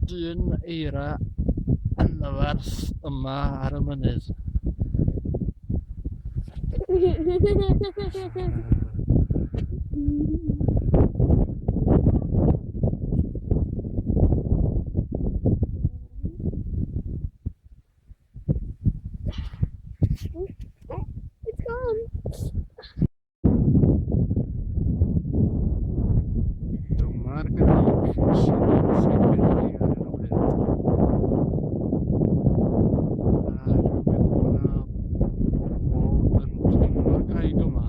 dyn eira anferth yma ar y mynydd. It's gone. Dyma'r gynnig sy'n sefyll ar hyn o bryd. A dwi'n meddwl bod 'na bobl yn dringo'r graig yma.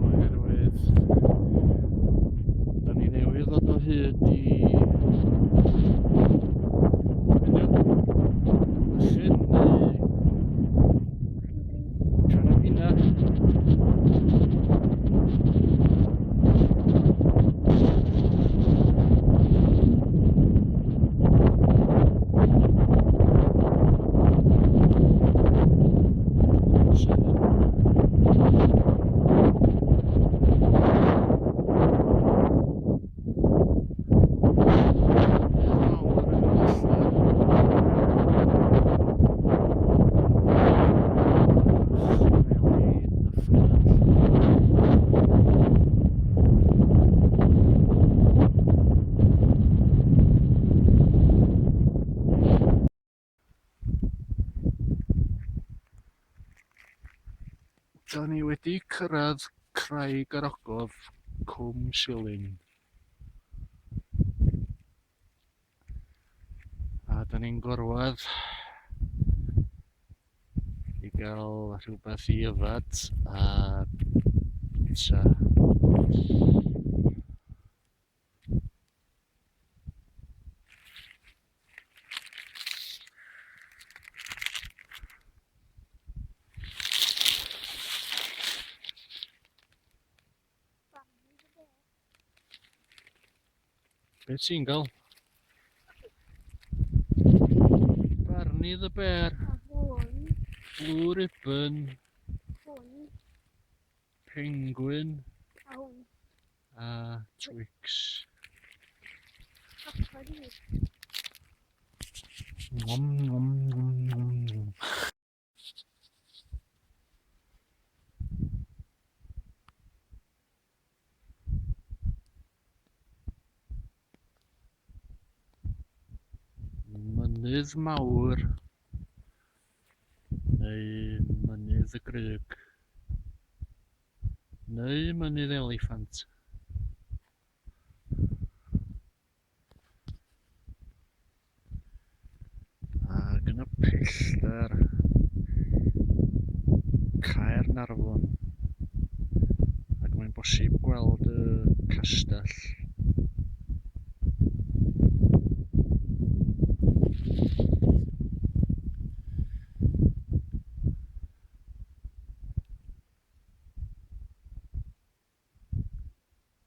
Oherwydd, da ni newydd ddod o hyd i Lyllyn neu Carabina. Da ni wedi cyrraedd Craig yr Ogof, Cwm Silyn. A da ni'n gorwedd i gael rhywbeth i yfed a pitsa. Be ti'n gael? Barnydd y Bear, A hwn. Blue Ribbon, Hwn. Penguin A hwn. a Twix. Papa di. Nom, nom, nom, nom, nom. Mynydd mawr neu mynydd y Grug neu mynydd eliffant. Ac yn y pellter Caernarfon, ac mae'n bosib gweld y castell.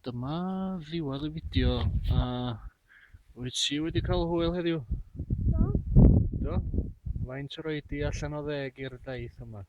Dyma ddiwedd y fideo, a wyt ti wedi cael hwyl heddiw? Do. Do? Faint o roedi allan o 10 i'r daith yma?